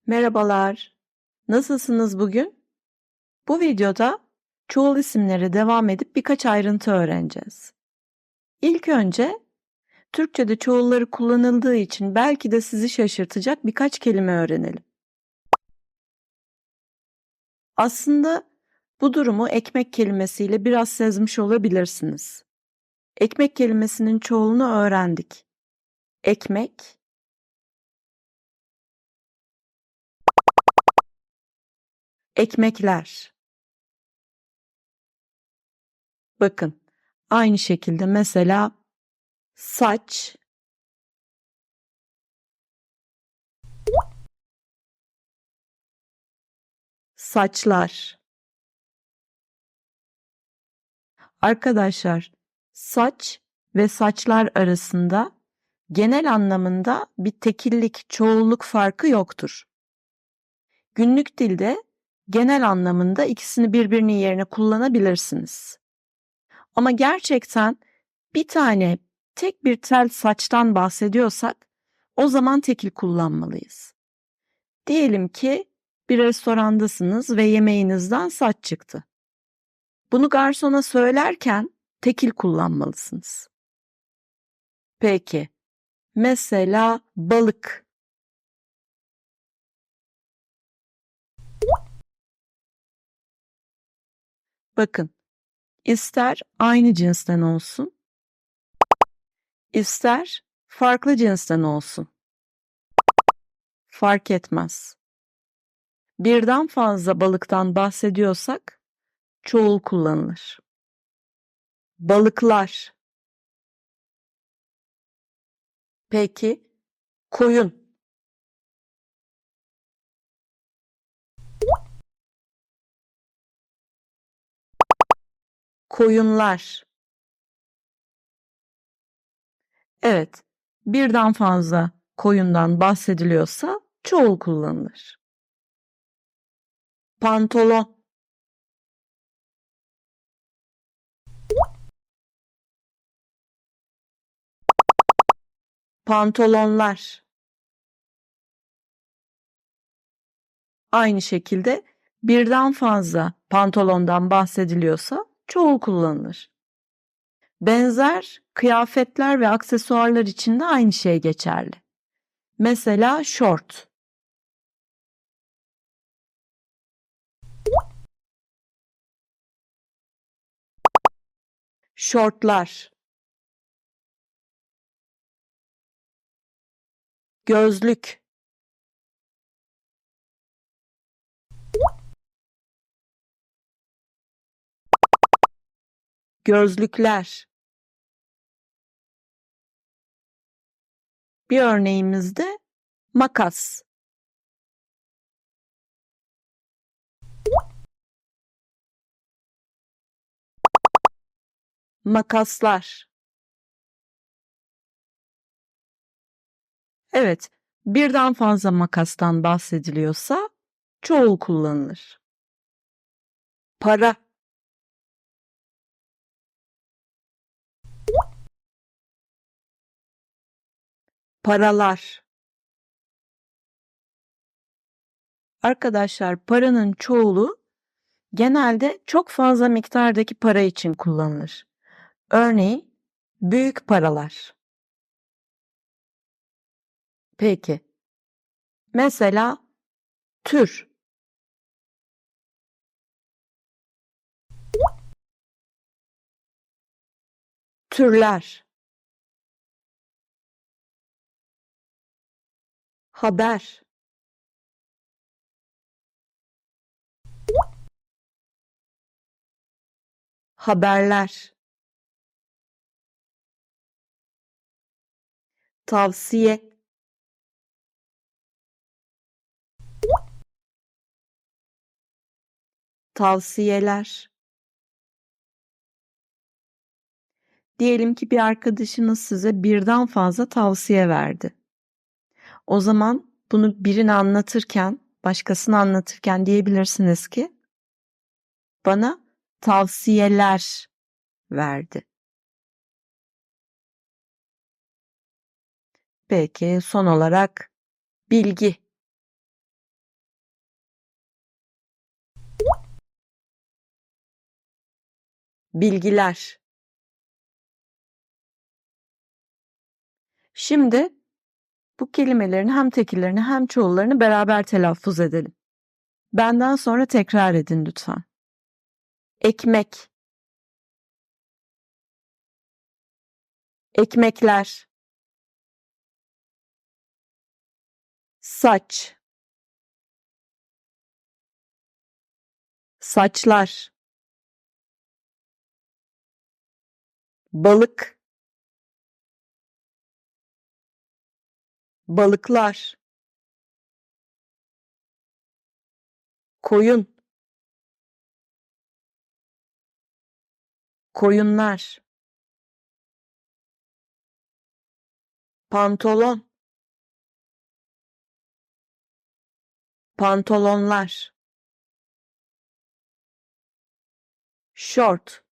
Merhabalar. Nasılsınız bugün? Bu videoda çoğul isimlere devam edip birkaç ayrıntı öğreneceğiz. İlk önce Türkçe'de çoğulları kullanıldığı için belki de sizi şaşırtacak birkaç kelime öğrenelim. Aslında bu durumu ekmek kelimesiyle biraz sezmiş olabilirsiniz. Ekmek kelimesinin çoğulunu öğrendik. Ekmek, ekmekler. Bakın, aynı şekilde mesela saç, saçlar. Arkadaşlar, saç ve saçlar arasında genel anlamında bir tekillik, çoğulluk farkı yoktur. Günlük dilde genel anlamında ikisini birbirinin yerine kullanabilirsiniz. Ama gerçekten bir tane tek bir tel saçtan bahsediyorsak o zaman tekil kullanmalıyız. Diyelim ki bir restorandasınız ve yemeğinizden saç çıktı. Bunu garsona söylerken tekil kullanmalısınız. Peki, mesela balık. Bakın, ister aynı cinsten olsun, ister farklı cinsten olsun. Fark etmez. Birden fazla balıktan bahsediyorsak çoğul kullanılır. Balıklar. Peki, koyun. Koyunlar. Evet, birden fazla koyundan bahsediliyorsa çoğul kullanılır. Pantolon. Pantolonlar. Aynı şekilde birden fazla pantolondan bahsediliyorsa çoğul kullanılır. Benzer kıyafetler ve aksesuarlar için de aynı şey geçerli. Mesela şort. Şortlar. Gözlük. Gözlükler. Bir örneğimizde makas. Makaslar. Evet, birden fazla makastan bahsediliyorsa çoğul kullanılır. Para. Paralar. Arkadaşlar, paranın çoğulu genelde çok fazla miktardaki para için kullanılır. Örneğin büyük paralar. Peki. Mesela tür. Türler. Haber. Haberler. Tavsiye. Tavsiyeler. Diyelim ki bir arkadaşınız size birden fazla tavsiye verdi. O zaman bunu birini anlatırken, başkasını anlatırken diyebilirsiniz ki bana tavsiyeler verdi. Peki son olarak bilgi. Bilgiler. Şimdi bu kelimelerin hem tekillerini hem çoğullarını beraber telaffuz edelim. Benden sonra tekrar edin lütfen. Ekmek. Ekmekler. Saç. Saçlar. Balık. Balıklar. Koyun. Koyunlar. Pantolon. Pantolonlar. Şort.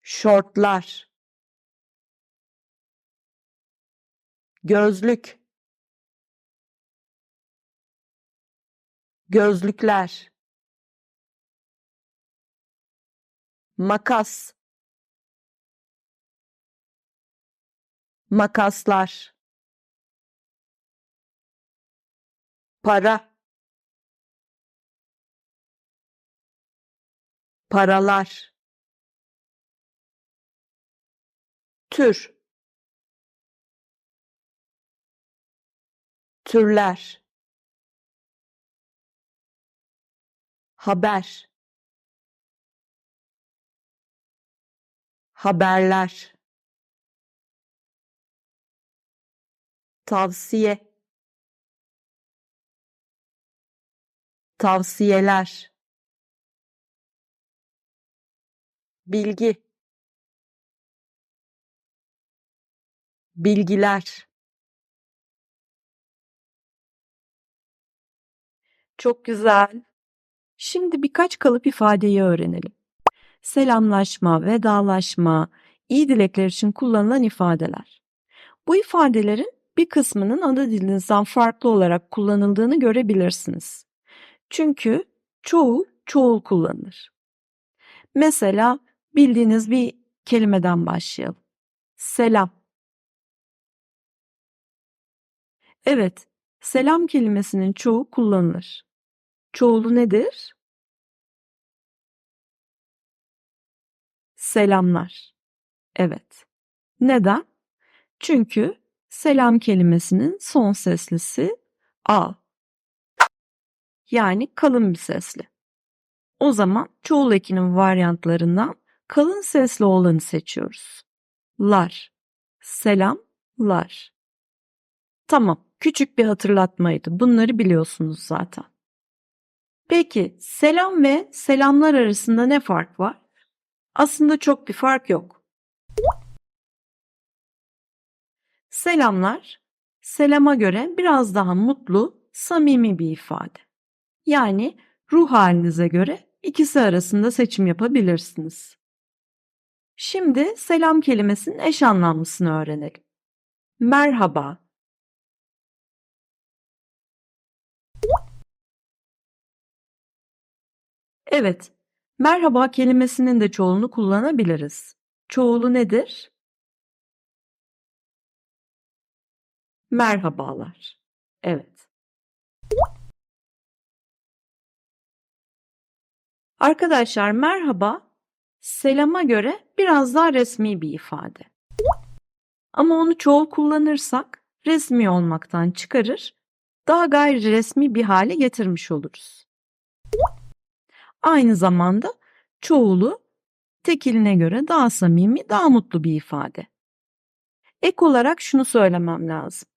Şortlar. Gözlük. Gözlükler. Makas. Makaslar. Para. Paralar. Tür. Türler. Haber. Haberler. Tavsiye. Tavsiyeler. Bilgi. Bilgiler. Çok güzel. Şimdi birkaç kalıp ifadeyi öğrenelim. Selamlaşma, vedalaşma, iyi dilekler için kullanılan ifadeler. Bu ifadelerin bir kısmının ana dilinizden farklı olarak kullanıldığını görebilirsiniz. Çünkü çoğu çoğul kullanılır. Mesela bildiğiniz bir kelimeden başlayalım. Selam. Evet, selam kelimesinin çoğu kullanılır. Çoğulu nedir? Selamlar. Evet. Neden? Çünkü selam kelimesinin son seslisi A. Yani kalın bir sesli. O zaman çoğul ekinin varyantlarından kalın sesli olanı seçiyoruz. Lar. Selamlar. Tamam, küçük bir hatırlatmaydı. Bunları biliyorsunuz zaten. Peki, selam ve selamlar arasında ne fark var? Aslında çok bir fark yok. Selamlar, selama göre biraz daha mutlu, samimi bir ifade. Yani ruh halinize göre ikisi arasında seçim yapabilirsiniz. Şimdi selam kelimesinin eş anlamlısını öğrenelim. Merhaba. Evet, merhaba kelimesinin de çoğulunu kullanabiliriz. Çoğulu nedir? Merhabalar. Evet. Arkadaşlar merhaba, selama göre biraz daha resmi bir ifade. Ama onu çoğul kullanırsak resmi olmaktan çıkarır, daha gayri resmi bir hale getirmiş oluruz. Aynı zamanda çoğulu tekiline göre daha samimi, daha mutlu bir ifade. Ek olarak şunu söylemem lazım.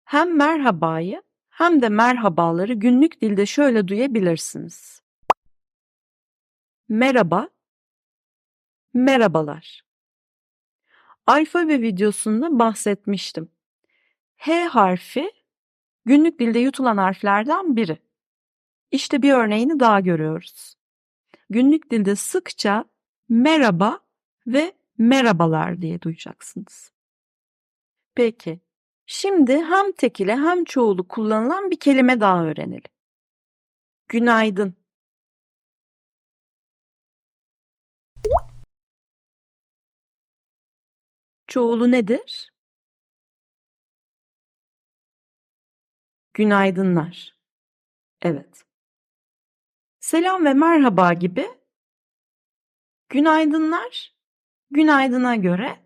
Hem merhabayı hem de merhabaları günlük dilde şöyle duyabilirsiniz. Merhaba, merhabalar. Alfabe videosunda bahsetmiştim. H harfi günlük dilde yutulan harflerden biri. İşte bir örneğini daha görüyoruz. Günlük dilde sıkça merhaba ve merhabalar diye duyacaksınız. Peki, şimdi hem tekile hem çoğulu kullanılan bir kelime daha öğrenelim. Günaydın. Çoğulu nedir? Günaydınlar. Evet. Selam ve merhaba gibi günaydınlar, günaydına göre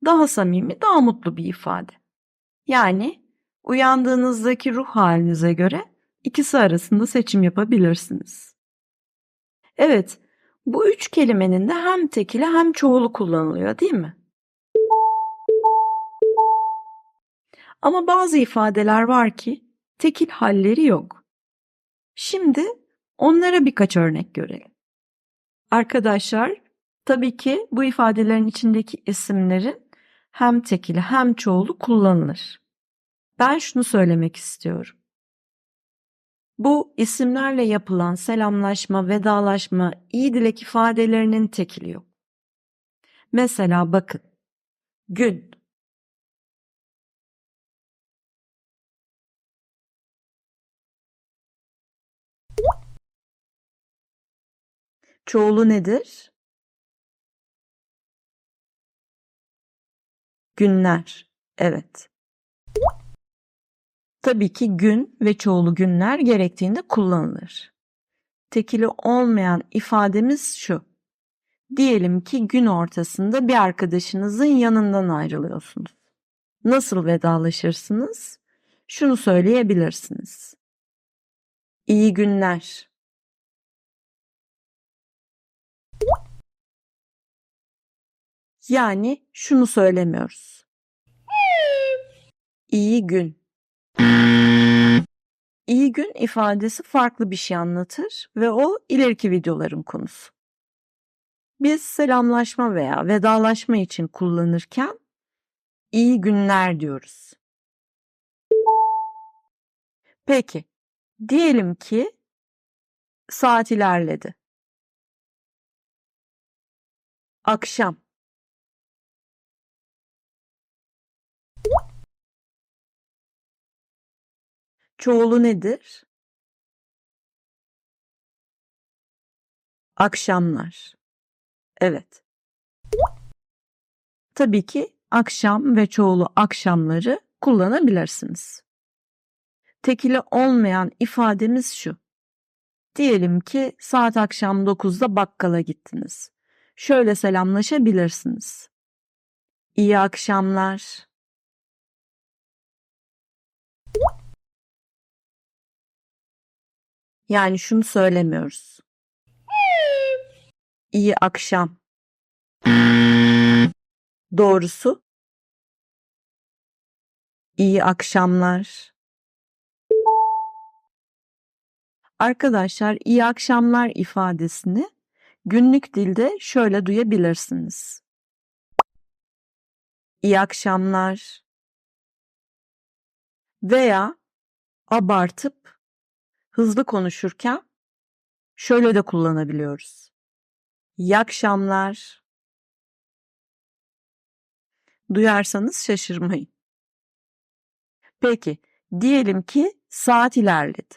daha samimi, daha mutlu bir ifade. Yani uyandığınızdaki ruh halinize göre ikisi arasında seçim yapabilirsiniz. Evet, bu üç kelimenin de hem tekili hem çoğulu kullanılıyor, değil mi? Ama bazı ifadeler var ki tekil halleri yok. Şimdi onlara birkaç örnek görelim. Arkadaşlar, tabii ki bu ifadelerin içindeki isimlerin hem tekili hem çoğulu kullanılır. Ben şunu söylemek istiyorum. Bu isimlerle yapılan selamlaşma, vedalaşma, iyi dilek ifadelerinin tekili yok. Mesela bakın, gün. Çoğulu nedir? Günler. Evet. Tabii ki gün ve çoğulu günler gerektiğinde kullanılır. Tekili olmayan ifademiz şu. Diyelim ki gün ortasında bir arkadaşınızın yanından ayrılıyorsunuz. Nasıl vedalaşırsınız? Şunu söyleyebilirsiniz. İyi günler. Yani şunu söylemiyoruz. İyi gün. İyi gün ifadesi farklı bir şey anlatır ve o ileriki videoların konusu. Biz selamlaşma veya vedalaşma için kullanırken iyi günler diyoruz. Peki, diyelim ki saat ilerledi. Akşam. Çoğulu nedir? Akşamlar. Evet. Tabii ki akşam ve çoğulu akşamları kullanabilirsiniz. Tekili olmayan ifademiz şu. Diyelim ki saat akşam 9'da bakkala gittiniz. Şöyle selamlaşabilirsiniz. İyi akşamlar. Yani şunu söylemiyoruz. İyi akşam. Doğrusu iyi akşamlar. Arkadaşlar iyi akşamlar ifadesini günlük dilde şöyle duyabilirsiniz. İyi akşamlar. Veya abartıp hızlı konuşurken şöyle de kullanabiliyoruz. İyi akşamlar. Duyarsanız şaşırmayın. Peki, diyelim ki saat ilerledi.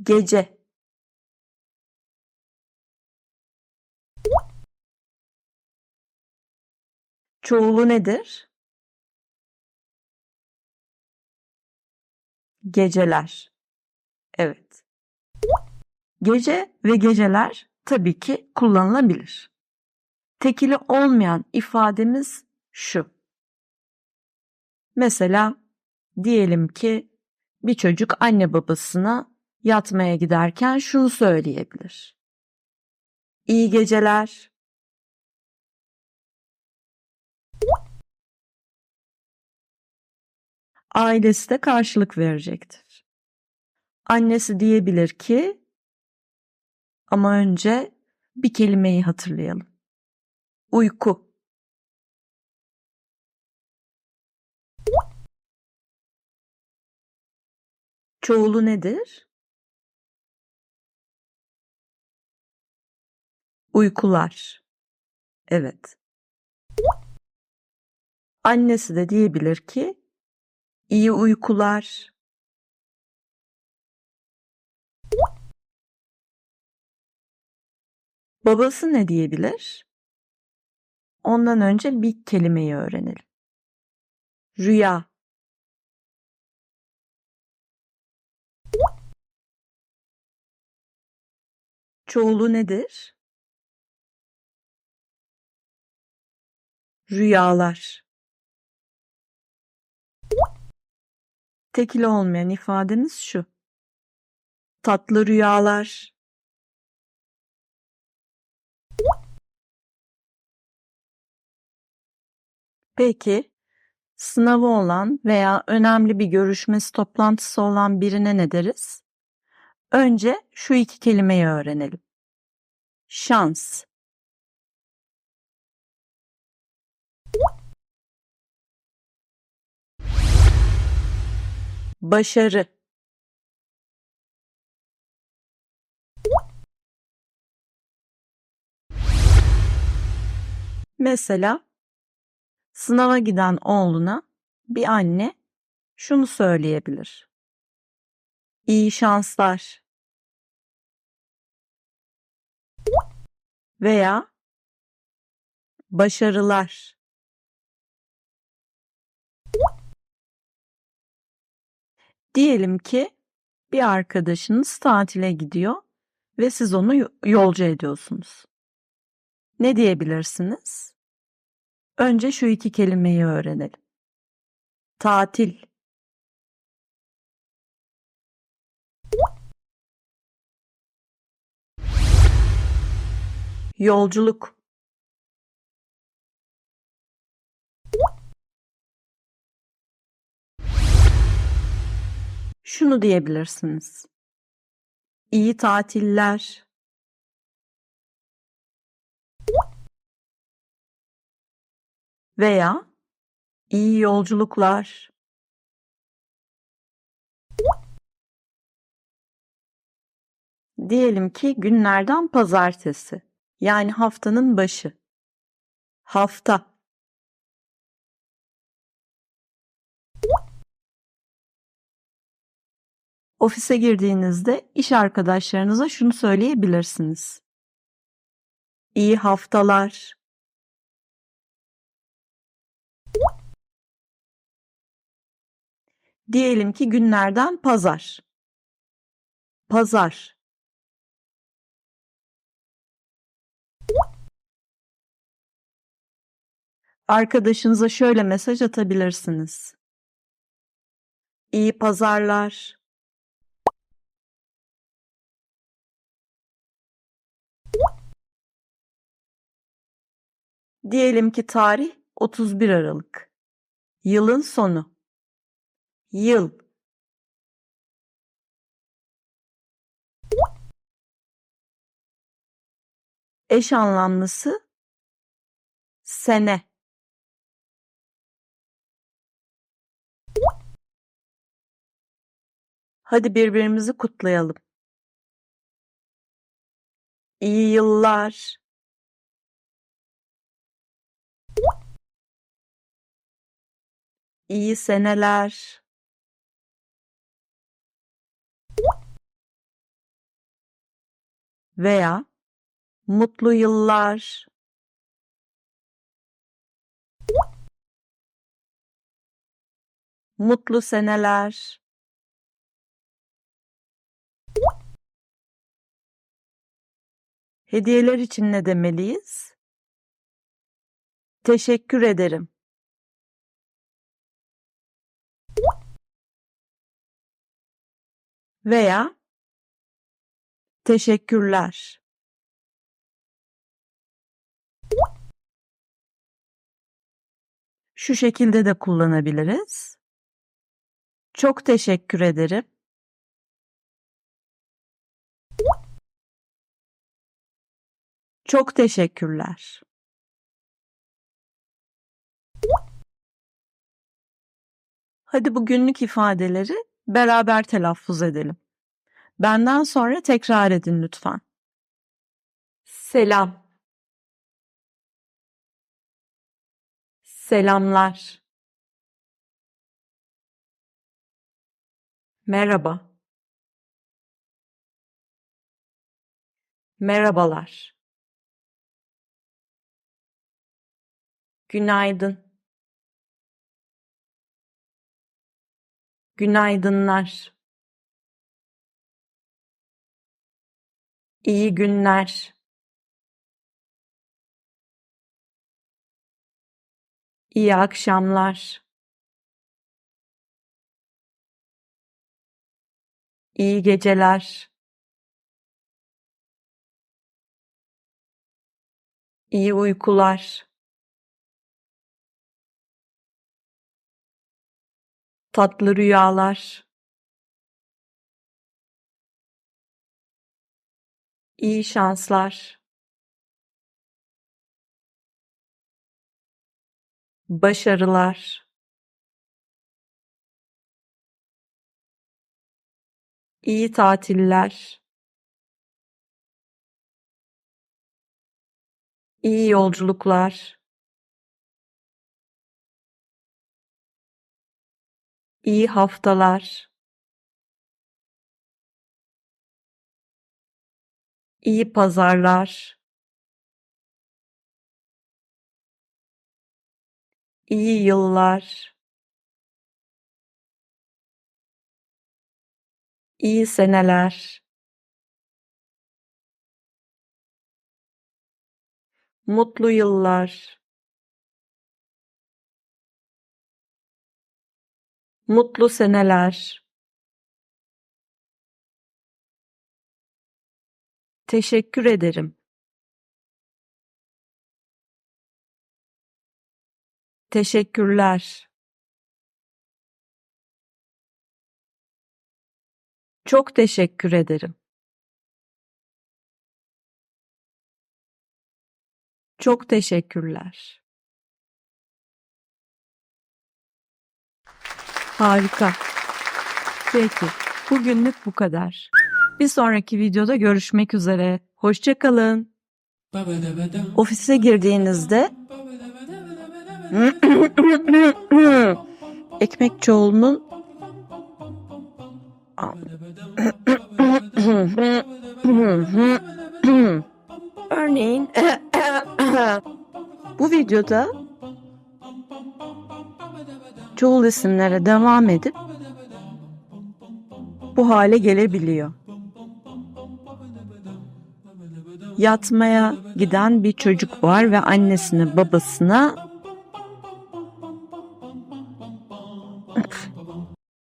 Gece. Çoğulu nedir? Geceler. Evet. Gece ve geceler tabii ki kullanılabilir. Tekili olmayan ifademiz şu. Mesela diyelim ki bir çocuk anne babasına yatmaya giderken şunu söyleyebilir. İyi geceler. Ailesi de karşılık verecektir. Annesi diyebilir ki ama önce bir kelimeyi hatırlayalım. Uyku. Çoğulu nedir? Uykular. Evet. Annesi de diyebilir ki iyi uykular. Babası ne diyebilir? Ondan önce bir kelimeyi öğrenelim. Rüya. Çoğulu nedir? Rüyalar. Tekil olmayan ifademiz şu. Tatlı rüyalar. Peki, sınavı olan veya önemli bir görüşmesi, toplantısı olan birine ne deriz? Önce şu iki kelimeyi öğrenelim. Şans. Başarı. Mesela sınava giden oğluna bir anne şunu söyleyebilir. İyi şanslar. Veya başarılar. Diyelim ki bir arkadaşınız tatile gidiyor ve siz onu yolcu ediyorsunuz. Ne diyebilirsiniz? Önce şu iki kelimeyi öğrenelim. Tatil. Yolculuk. Şunu diyebilirsiniz. İyi tatiller. Veya iyi yolculuklar. Diyelim ki günlerden pazartesi. Yani haftanın başı. Hafta. Ofise girdiğinizde iş arkadaşlarınıza şunu söyleyebilirsiniz. İyi haftalar. Diyelim ki günlerden pazar. Pazar. Arkadaşınıza şöyle mesaj atabilirsiniz. İyi pazarlar. Diyelim ki tarih 31 Aralık. Yılın sonu. Yıl. Eş anlamlısı sene. Hadi birbirimizi kutlayalım. İyi yıllar. İyi seneler. Veya mutlu yıllar. Mutlu seneler. Hediyeler için ne demeliyiz? Teşekkür ederim. Veya teşekkürler. Şu şekilde de kullanabiliriz. Çok teşekkür ederim. Çok teşekkürler. Hadi bu günlük ifadeleri beraber telaffuz edelim. Benden sonra tekrar edin lütfen. Selam. Selamlar. Merhaba. Merhabalar. Günaydın. Günaydınlar. İyi günler. İyi akşamlar. İyi geceler. İyi uykular. Tatlı rüyalar. İyi şanslar. Başarılar. İyi tatiller. İyi yolculuklar. İyi haftalar. İyi pazarlar. İyi yıllar. İyi seneler. Mutlu yıllar. Mutlu seneler. Teşekkür ederim. Teşekkürler. Çok teşekkür ederim. Çok teşekkürler. Harika. Peki, bugünlük bu kadar. Bir sonraki videoda görüşmek üzere. Hoşça kalın. Ofise girdiğinizde Ekmekçioğlu'nun örneğin bu videoda çoğul isimlere devam edip bu hale gelebiliyor. Yatmaya giden bir çocuk var ve annesine babasına